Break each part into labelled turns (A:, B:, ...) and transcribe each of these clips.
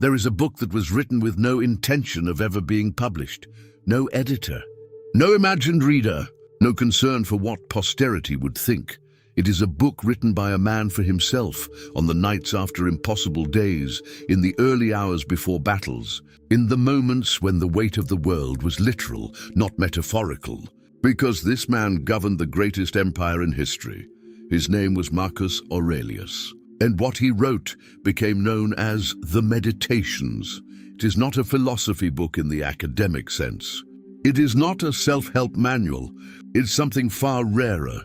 A: There is a book that was written with no intention of ever being published, no editor, no imagined reader, no concern for what posterity would think. It is a book written by a man for himself on the nights after impossible days, in the early hours before battles, in the moments when the weight of the world was literal, not metaphorical, because this man governed the greatest empire in history. His name was Marcus Aurelius, and what he wrote became known as the Meditations. It is not a philosophy book in the academic sense. It is not a self-help manual. It's something far rarer.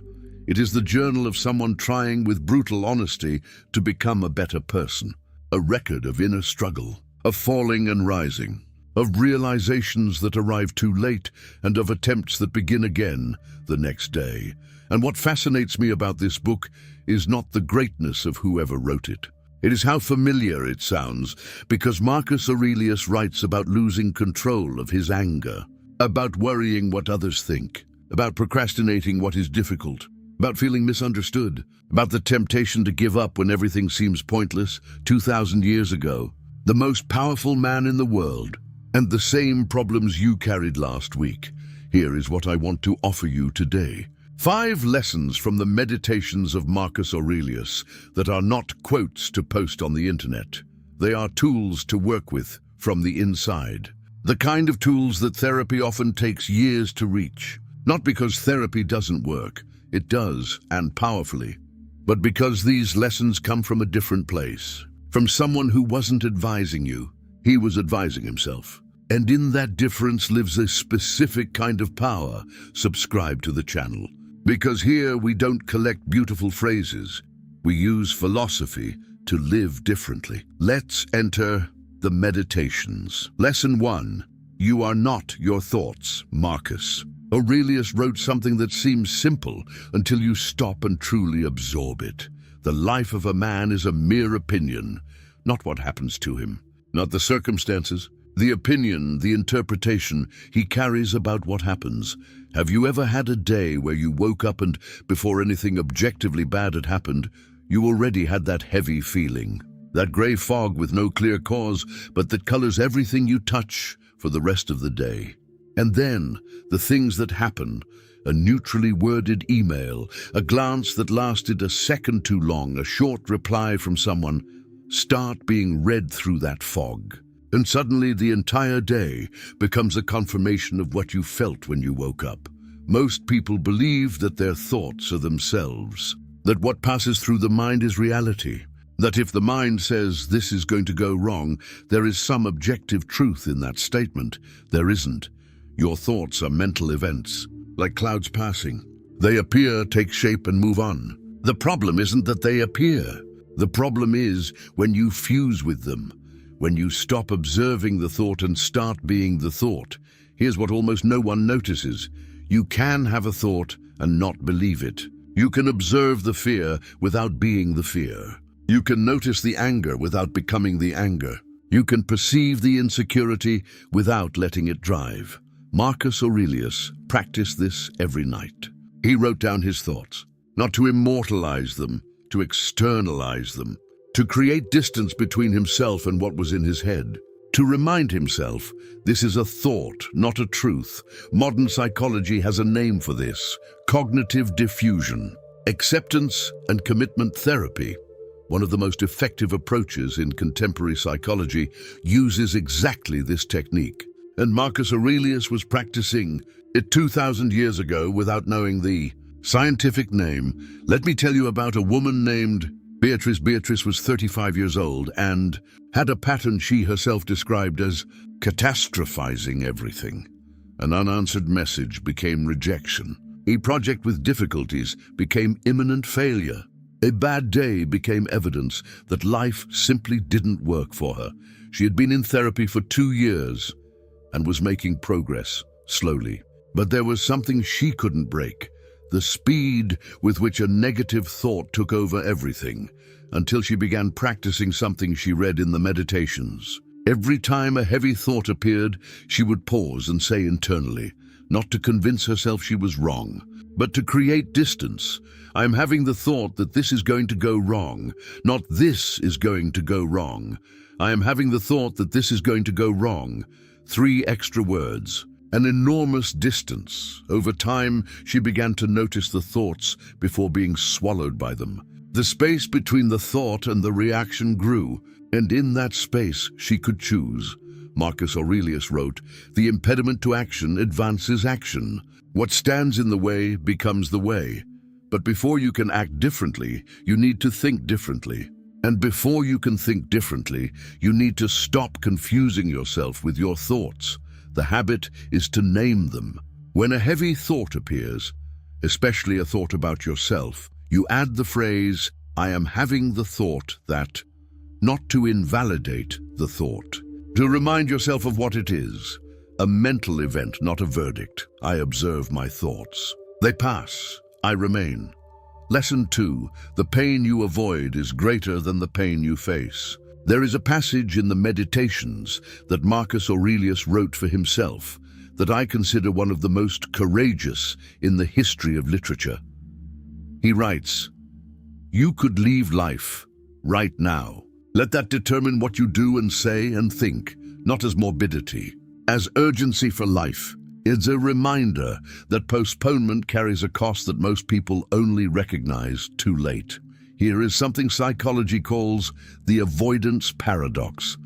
A: It is the journal of someone trying with brutal honesty to become a better person, a record of inner struggle, of falling and rising, of realizations that arrive too late and of attempts that begin again the next day. And what fascinates me about this book is not the greatness of whoever wrote it. It is how familiar it sounds, because Marcus Aurelius writes about losing control of his anger, about worrying what others think, about procrastinating what is difficult, about feeling misunderstood, about the temptation to give up when everything seems pointless. 2,000 years ago, the most powerful man in the world, and the same problems you carried last week. Here is what I want to offer you today. 5 lessons from the Meditations of Marcus Aurelius that are not quotes to post on the internet. They are tools to work with from the inside. The kind of tools that therapy often takes years to reach. Not because therapy doesn't work. It does, and powerfully. But because these lessons come from a different place. From someone who wasn't advising you. He was advising himself. And in that difference lives a specific kind of power. Subscribe to the channel. Because here we don't collect beautiful phrases. We use philosophy to live differently. Let's enter the Meditations. Lesson 1. You are not your thoughts. Marcus Aurelius wrote something that seems simple until you stop and truly absorb it. The life of a man is a mere opinion, not what happens to him, not the circumstances. The opinion, the interpretation he carries about what happens. Have you ever had a day where you woke up and, before anything objectively bad had happened, you already had that heavy feeling? That grey fog with no clear cause, but that colors everything you touch for the rest of the day. And then, the things that happen, a neutrally worded email, a glance that lasted a second too long, a short reply from someone, start being read through that fog. And suddenly the entire day becomes a confirmation of what you felt when you woke up. Most people believe that their thoughts are themselves, that what passes through the mind is reality, that if the mind says this is going to go wrong, there is some objective truth in that statement. There isn't. Your thoughts are mental events, like clouds passing. They appear, take shape, and move on. The problem isn't that they appear. The problem is when you fuse with them, when you stop observing the thought and start being the thought. Here's what almost no one notices. You can have a thought and not believe it. You can observe the fear without being the fear. You can notice the anger without becoming the anger. You can perceive the insecurity without letting it drive. Marcus Aurelius practiced this every night. He wrote down his thoughts, not to immortalize them, to externalize them, to create distance between himself and what was in his head, to remind himself this is a thought, not a truth. Modern psychology has a name for this: cognitive diffusion. Acceptance and commitment therapy, one of the most effective approaches in contemporary psychology, uses exactly this technique. And Marcus Aurelius was practicing it 2,000 years ago without knowing the scientific name. Let me tell you about a woman named Beatrice. Beatrice was 35 years old and had a pattern she herself described as catastrophizing everything. An unanswered message became rejection. A project with difficulties became imminent failure. A bad day became evidence that life simply didn't work for her. She had been in therapy for 2 years and was making progress, slowly. But there was something she couldn't break: the speed with which a negative thought took over everything, until she began practicing something she read in the Meditations. Every time a heavy thought appeared, she would pause and say internally, not to convince herself she was wrong, but to create distance. I'm having the thought that this is going to go wrong, not this is going to go wrong. I am having the thought that this is going to go wrong. 3 extra words. An enormous distance. Over time, she began to notice the thoughts before being swallowed by them. The space between the thought and the reaction grew, and in that space she could choose. Marcus Aurelius wrote, "The impediment to action advances action. What stands in the way becomes the way." But before you can act differently, you need to think differently. And before you can think differently, you need to stop confusing yourself with your thoughts. The habit is to name them. When a heavy thought appears, especially a thought about yourself, you add the phrase, "I am having the thought that," not to invalidate the thought. To remind yourself of what it is, a mental event, not a verdict. I observe my thoughts. They pass. I remain. Lesson 2. The pain you avoid is greater than the pain you face. There is a passage in the Meditations that Marcus Aurelius wrote for himself that I consider one of the most courageous in the history of literature. He writes, "You could leave life right now. Let that determine what you do and say and think, not as morbidity, as urgency for life. It's a reminder that postponement carries a cost that most people only recognize too late." Here is something psychology calls the avoidance paradox.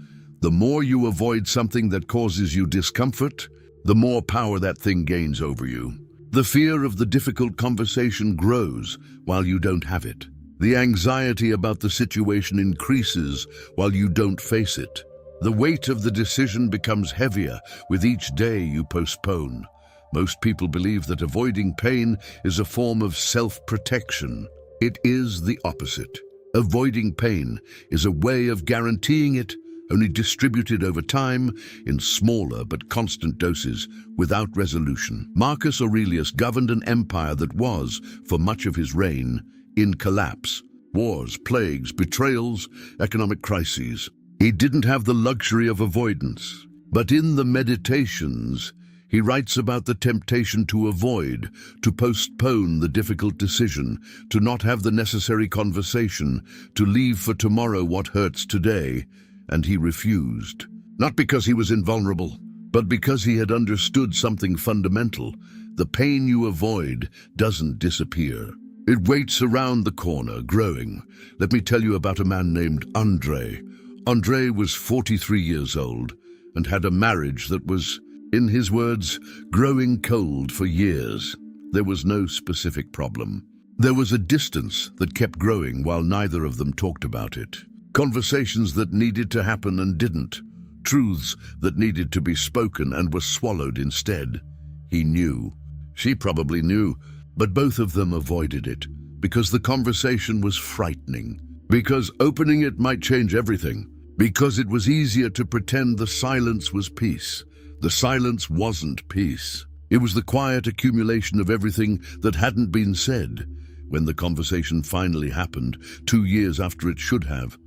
A: The more you avoid something that causes you discomfort, the more power that thing gains over you. The fear of the difficult conversation grows while you don't have it. The anxiety about the situation increases while you don't face it. The weight of the decision becomes heavier with each day you postpone. Most people believe that avoiding pain is a form of self-protection. It is the opposite. Avoiding pain is a way of guaranteeing it, only distributed over time in smaller but constant doses without resolution. Marcus Aurelius governed an empire that was, for much of his reign, in collapse. Wars, plagues, betrayals, economic crises. He didn't have the luxury of avoidance. But in the Meditations, he writes about the temptation to avoid, to postpone the difficult decision, to not have the necessary conversation, to leave for tomorrow what hurts today. And he refused. Not because he was invulnerable, but because he had understood something fundamental. The pain you avoid doesn't disappear. It waits around the corner, growing. Let me tell you about a man named Andre. Andre was 43 years old and had a marriage that was, in his words, growing cold for years. There was no specific problem. There was a distance that kept growing while neither of them talked about it. Conversations that needed to happen and didn't. Truths that needed to be spoken and were swallowed instead. He knew. She probably knew. But both of them avoided it because the conversation was frightening. Because opening it might change everything. Because it was easier to pretend the silence was peace. The silence wasn't peace. It was the quiet accumulation of everything that hadn't been said. When the conversation finally happened, 2 years after it should have,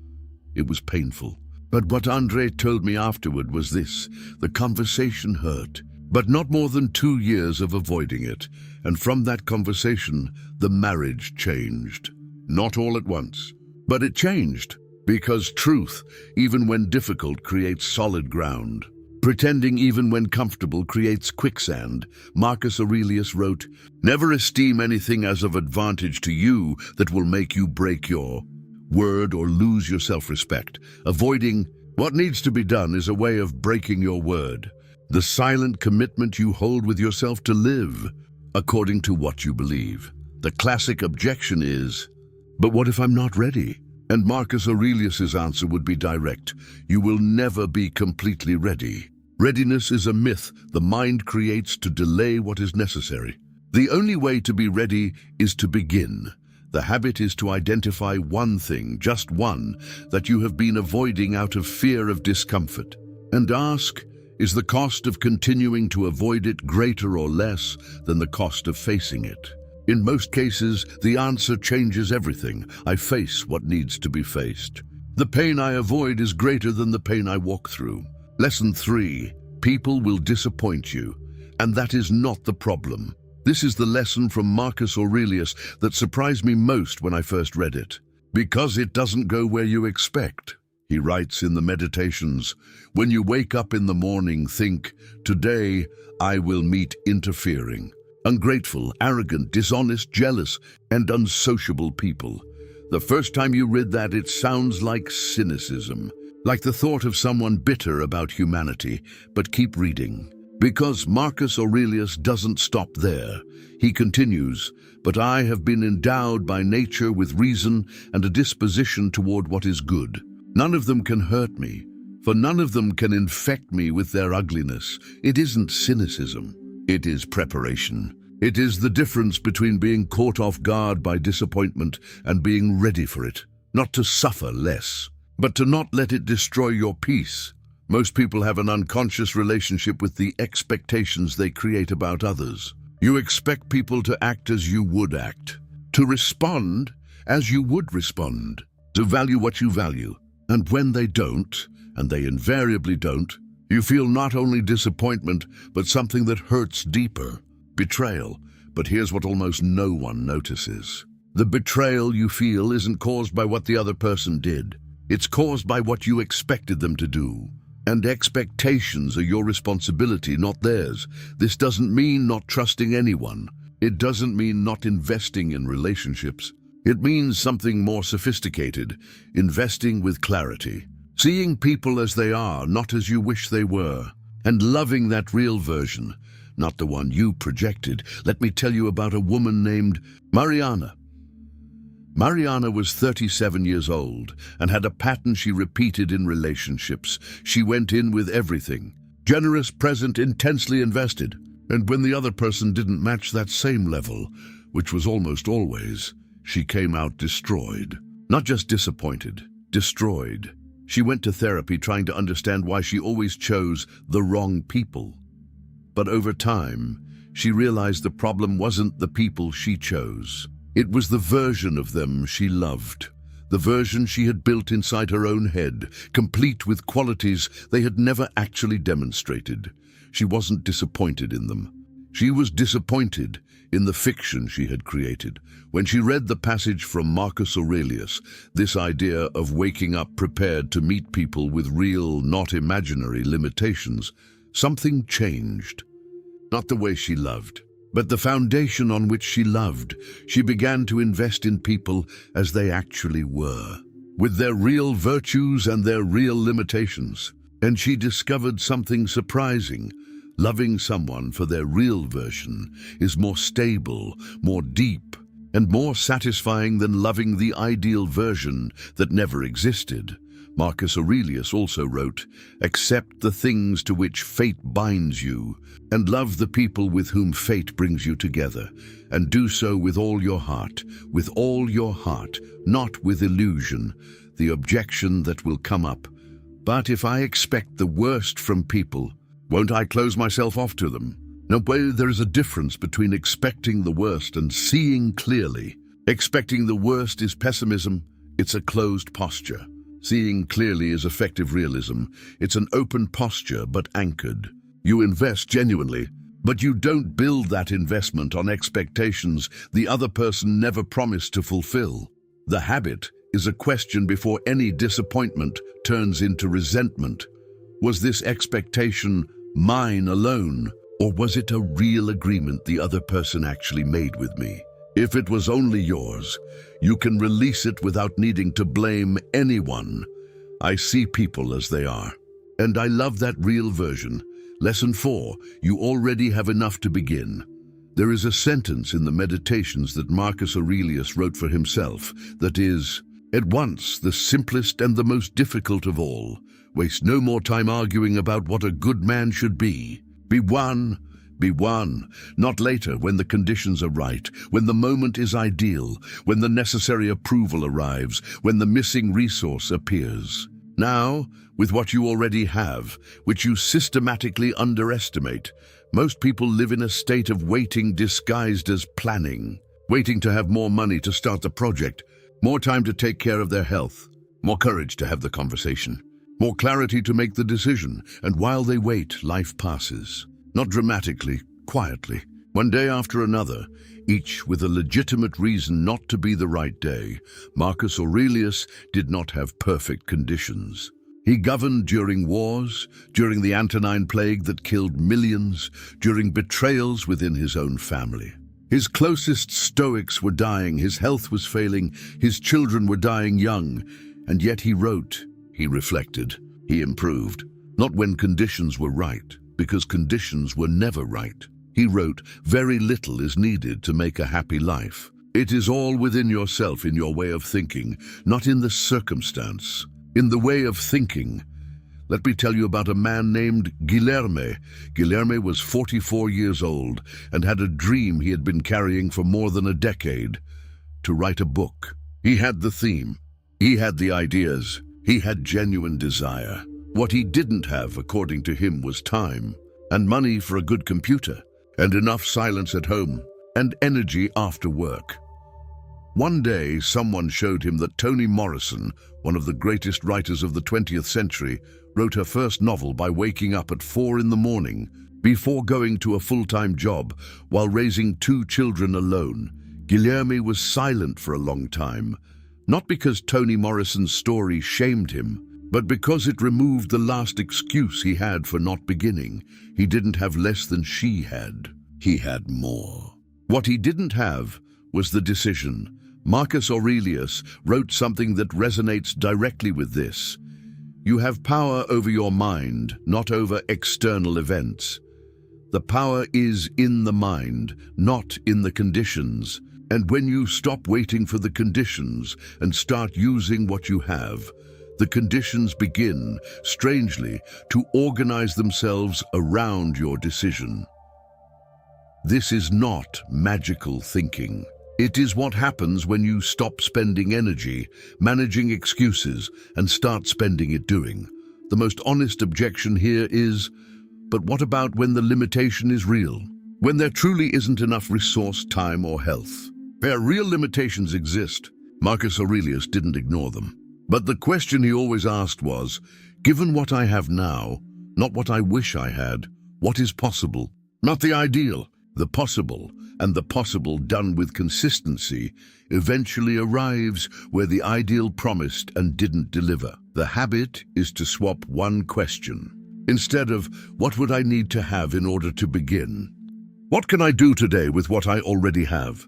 A: it was painful. But what Andre told me afterward was this: the conversation hurt, but not more than 2 years of avoiding it. And from that conversation, the marriage changed. Not all at once, but it changed. Because truth, even when difficult, creates solid ground. Pretending even when comfortable creates quicksand. Marcus Aurelius wrote, "Never esteem anything as of advantage to you that will make you break your word or lose your self-respect." Avoiding what needs to be done is a way of breaking your word. The silent commitment you hold with yourself to live according to what you believe. The classic objection is, "But what if I'm not ready?" And Marcus Aurelius's answer would be direct. You will never be completely ready. Readiness is a myth the mind creates to delay what is necessary. The only way to be ready is to begin. The habit is to identify one thing, just one, that you have been avoiding out of fear of discomfort. And ask, is the cost of continuing to avoid it greater or less than the cost of facing it? In most cases, the answer changes everything. I face what needs to be faced. The pain I avoid is greater than the pain I walk through. Lesson 3. People will disappoint you, and that is not the problem. This is the lesson from Marcus Aurelius that surprised me most when I first read it. Because it doesn't go where you expect. He writes in the Meditations, "When you wake up in the morning, think, 'Today I will meet interfering, ungrateful, arrogant, dishonest, jealous, and unsociable people.'" The first time you read that, it sounds like cynicism, like the thought of someone bitter about humanity. But keep reading, because Marcus Aurelius doesn't stop there. He continues, "But I have been endowed by nature with reason and a disposition toward what is good. None of them can hurt me, for none of them can infect me with their ugliness." It isn't cynicism, it is preparation. It is the difference between being caught off guard by disappointment and being ready for it, not to suffer less, but to not let it destroy your peace. Most people have an unconscious relationship with the expectations they create about others. You expect people to act as you would act, to respond as you would respond, to value what you value. And when they don't, and they invariably don't, you feel not only disappointment, but something that hurts deeper: betrayal. But here's what almost no one notices. The betrayal you feel isn't caused by what the other person did. It's caused by what you expected them to do. And expectations are your responsibility, not theirs. This doesn't mean not trusting anyone. It doesn't mean not investing in relationships. It means something more sophisticated: investing with clarity, seeing people as they are, not as you wish they were, and loving that real version, not the one you projected. Let me tell you about a woman named Mariana. Mariana was 37 years old and had a pattern she repeated in relationships. She went in with everything: generous, present, intensely invested. And when the other person didn't match that same level, which was almost always, she came out destroyed. Not just disappointed, destroyed. She went to therapy trying to understand why she always chose the wrong people. But over time, she realized the problem wasn't the people she chose. It was the version of them she loved, the version she had built inside her own head, complete with qualities they had never actually demonstrated. She wasn't disappointed in them. She was disappointed in the fiction she had created. When she read the passage from Marcus Aurelius, this idea of waking up prepared to meet people with real, not imaginary limitations, something changed. Not the way she loved, but the foundation on which she loved. She began to invest in people as they actually were, with their real virtues and their real limitations. And she discovered something surprising. Loving someone for their real version is more stable, more deep, and more satisfying than loving the ideal version that never existed. Marcus Aurelius also wrote, "Accept the things to which fate binds you, and love the people with whom fate brings you together, and do so with all your heart, not with illusion." The objection that will come up: "But if I expect the worst from people, won't I close myself off to them?" No, there is a difference between expecting the worst and seeing clearly. Expecting the worst is pessimism. It's a closed posture. Seeing clearly is effective realism. It's an open posture, but anchored. You invest genuinely, but you don't build that investment on expectations the other person never promised to fulfill. The habit is a question before any disappointment turns into resentment. Was this expectation mine alone, or was it a real agreement the other person actually made with me? If it was only yours, you can release it without needing to blame anyone. I see people as they are, and I love that real version. Lesson 4, you already have enough to begin. There is a sentence in the Meditations that Marcus Aurelius wrote for himself that is, at once the simplest and the most difficult of all. Waste no more time arguing about what a good man should be. Be one, not later when the conditions are right, when the moment is ideal, when the necessary approval arrives, when the missing resource appears. Now, with what you already have, which you systematically underestimate, most people live in a state of waiting disguised as planning, waiting to have more money to start the project, more time to take care of their health, more courage to have the conversation, more clarity to make the decision, and while they wait, life passes. Not dramatically, quietly. One day after another, each with a legitimate reason not to be the right day, Marcus Aurelius did not have perfect conditions. He governed during wars, during the Antonine Plague that killed millions, during betrayals within his own family. His closest Stoics were dying, his health was failing, his children were dying young, and yet he wrote, he reflected, he improved. Not when conditions were right, because conditions were never right. He wrote, very little is needed to make a happy life. It is all within yourself, in your way of thinking, not in the circumstance. In the way of thinking. Let me tell you about a man named Guilherme. Guilherme was 44 years old and had a dream he had been carrying for more than a decade, to write a book. He had the theme. He had the ideas. He had genuine desire. What he didn't have, according to him, was time, and money for a good computer, and enough silence at home, and energy after work. One day, someone showed him that Toni Morrison, one of the greatest writers of the 20th century, wrote her first novel by waking up at 4 in the morning, before going to a full-time job, while raising 2 children alone. Guilherme was silent for a long time, not because Toni Morrison's story shamed him, but because it removed the last excuse he had for not beginning. He didn't have less than she had. He had more. What he didn't have was the decision. Marcus Aurelius wrote something that resonates directly with this. You have power over your mind, not over external events. The power is in the mind, not in the conditions. And when you stop waiting for the conditions and start using what you have, the conditions begin, strangely, to organize themselves around your decision. This is not magical thinking. It is what happens when you stop spending energy, managing excuses, and start spending it doing. The most honest objection here is, but what about when the limitation is real? When there truly isn't enough resource, time, or health? Where real limitations exist, Marcus Aurelius didn't ignore them. But the question he always asked was, given what I have now, not what I wish I had, what is possible? Not the ideal, the possible, and the possible done with consistency eventually arrives where the ideal promised and didn't deliver. The habit is to swap one question. Instead of, what would I need to have in order to begin? What can I do today with what I already have?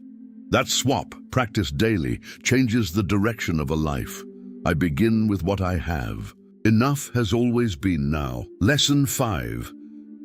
A: That swap, practiced daily, changes the direction of a life. I begin with what I have. Enough has always been now. Lesson 5.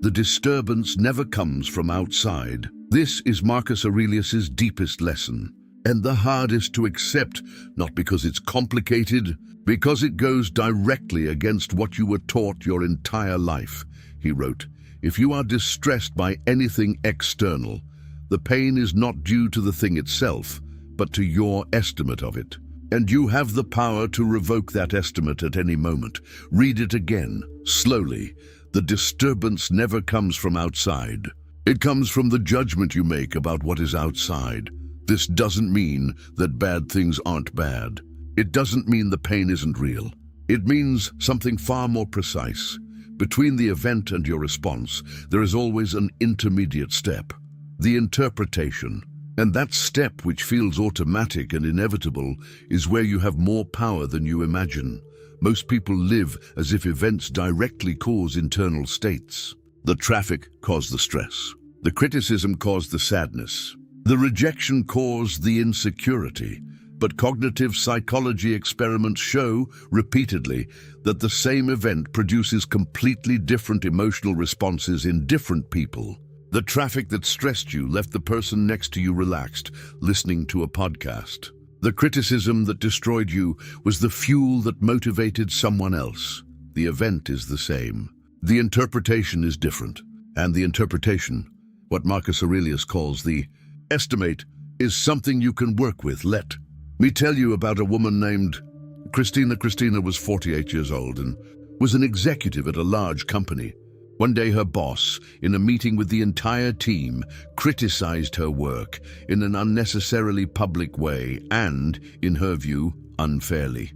A: The disturbance never comes from outside. This is Marcus Aurelius's deepest lesson, and the hardest to accept, not because it's complicated, because it goes directly against what you were taught your entire life. He wrote, if you are distressed by anything external, the pain is not due to the thing itself, but to your estimate of it. And you have the power to revoke that estimate at any moment. Read it again, slowly. The disturbance never comes from outside. It comes from the judgment you make about what is outside. This doesn't mean that bad things aren't bad. It doesn't mean the pain isn't real. It means something far more precise. Between the event and your response, there is always an intermediate step, the interpretation. And that step, which feels automatic and inevitable, is where you have more power than you imagine. Most people live as if events directly cause internal states. The traffic caused the stress. The criticism caused the sadness. The rejection caused the insecurity. But cognitive psychology experiments show, repeatedly, that the same event produces completely different emotional responses in different people. The traffic that stressed you left the person next to you relaxed, listening to a podcast. The criticism that destroyed you was the fuel that motivated someone else. The event is the same. The interpretation is different. And the interpretation, what Marcus Aurelius calls the estimate, is something you can work with. Let me tell you about a woman named Christina. Christina was 48 years old and was an executive at a large company. One day her boss, in a meeting with the entire team, criticized her work in an unnecessarily public way and, in her view, unfairly.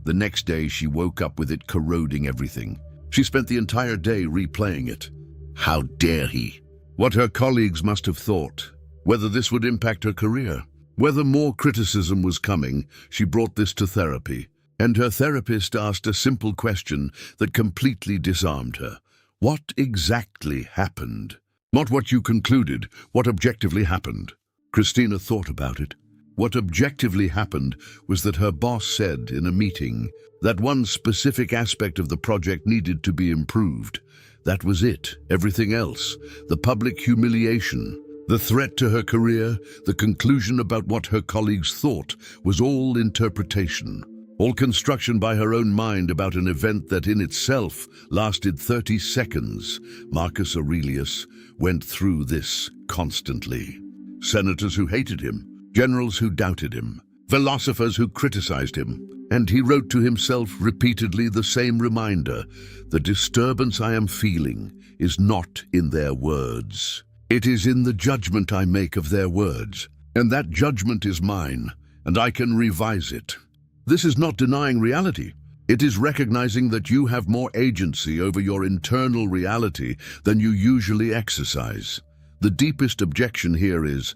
A: The next day she woke up with it corroding everything. She spent the entire day replaying it. How dare he? what her colleagues must have thought, whether this would impact her career, whether more criticism was coming. She brought this to therapy, and her therapist asked a simple question that completely disarmed her. What exactly happened? Not what you concluded, what objectively happened. Christina thought about it. What objectively happened was that her boss said in a meeting that one specific aspect of the project needed to be improved. That was it. Everything else, the public humiliation, the threat to her career, the conclusion about what her colleagues thought, was all interpretation. All construction by her own mind about an event that in itself lasted 30 seconds. Marcus Aurelius went through this constantly. Senators who hated him, generals who doubted him, philosophers who criticized him, and he wrote to himself repeatedly the same reminder: the disturbance I am feeling is not in their words. It is in the judgment I make of their words, and that judgment is mine, and I can revise it. This is not denying reality. It is recognizing that you have more agency over your internal reality than you usually exercise. The deepest objection here is,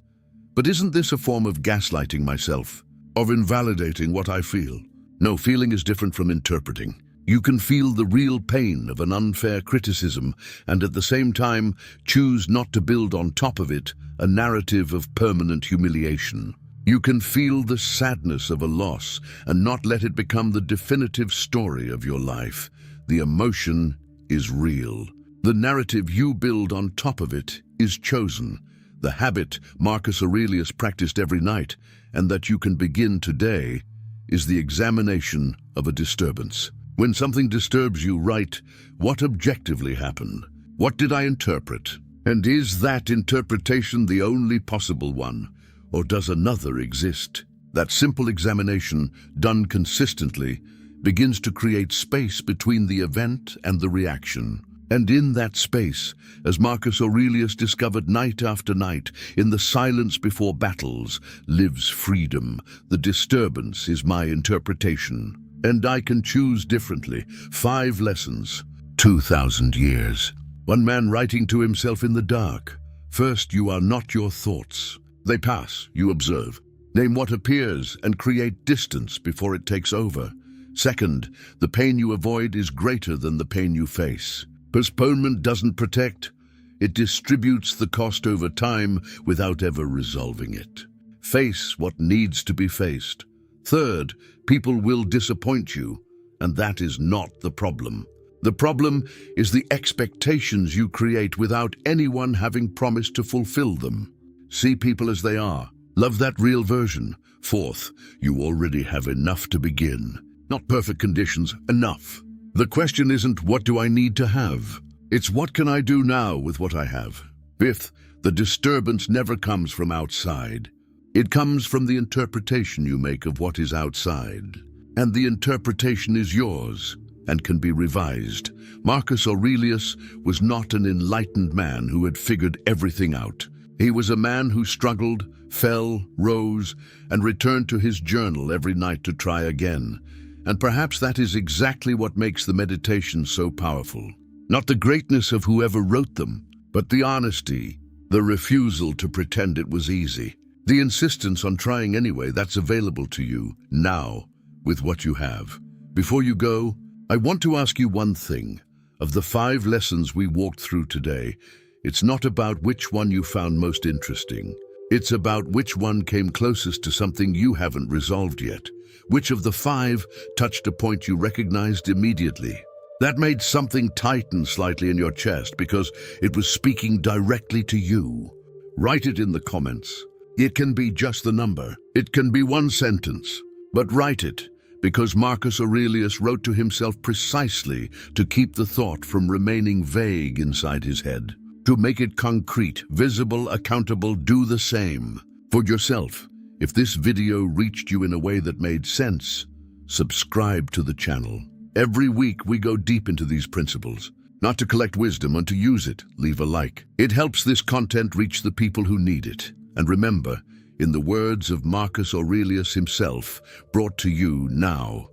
A: but isn't this a form of gaslighting myself, of invalidating what I feel? No, feeling is different from interpreting. You can feel the real pain of an unfair criticism and at the same time choose not to build on top of it a narrative of permanent humiliation. You can feel the sadness of a loss and not let it become the definitive story of your life. The emotion is real. The narrative you build on top of it is chosen. The habit Marcus Aurelius practiced every night, and that you can begin today, is the examination of a disturbance. When something disturbs you, write, what objectively happened? What did I interpret? And is that interpretation the only possible one? Or does another exist? That simple examination, done consistently, begins to create space between the event and the reaction. And in that space, as Marcus Aurelius discovered night after night, in the silence before battles, lives freedom. The disturbance is my interpretation, and I can choose differently. 5 lessons, 2,000 years. One man writing to himself in the dark. First, you are not your thoughts. They pass, you observe. Name what appears and create distance before it takes over. Second, the pain you avoid is greater than the pain you face. Postponement doesn't protect. It distributes the cost over time without ever resolving it. Face what needs to be faced. Third, people will disappoint you, and that is not the problem. The problem is the expectations you create without anyone having promised to fulfill them. See people as they are. Love that real version. Fourth, you already have enough to begin. Not perfect conditions, enough. The question isn't what do I need to have? It's what can I do now with what I have? Fifth, the disturbance never comes from outside. It comes from the interpretation you make of what is outside. And the interpretation is yours and can be revised. Marcus Aurelius was not an enlightened man who had figured everything out. He was a man who struggled, fell, rose, and returned to his journal every night to try again. And perhaps that is exactly what makes the meditations so powerful. Not the greatness of whoever wrote them, but the honesty, the refusal to pretend it was easy, the insistence on trying anyway. That's available to you now with what you have. Before you go, I want to ask you one thing. Of the 5 lessons we walked through today, it's not about which one you found most interesting. It's about which one came closest to something you haven't resolved yet. Which of the 5 touched a point you recognized immediately? That made something tighten slightly in your chest because it was speaking directly to you. Write it in the comments. It can be just the number. It can be 1 sentence. But write it, because Marcus Aurelius wrote to himself precisely to keep the thought from remaining vague inside his head. To make it concrete, visible, accountable, do the same. For yourself, if this video reached you in a way that made sense, subscribe to the channel. Every week we go deep into these principles, not to collect wisdom and to use it. Leave a like. It helps this content reach the people who need it. And remember, in the words of Marcus Aurelius himself, brought to you now,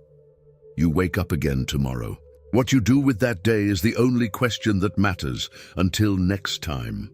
A: you wake up again tomorrow. What you do with that day is the only question that matters. Until next time.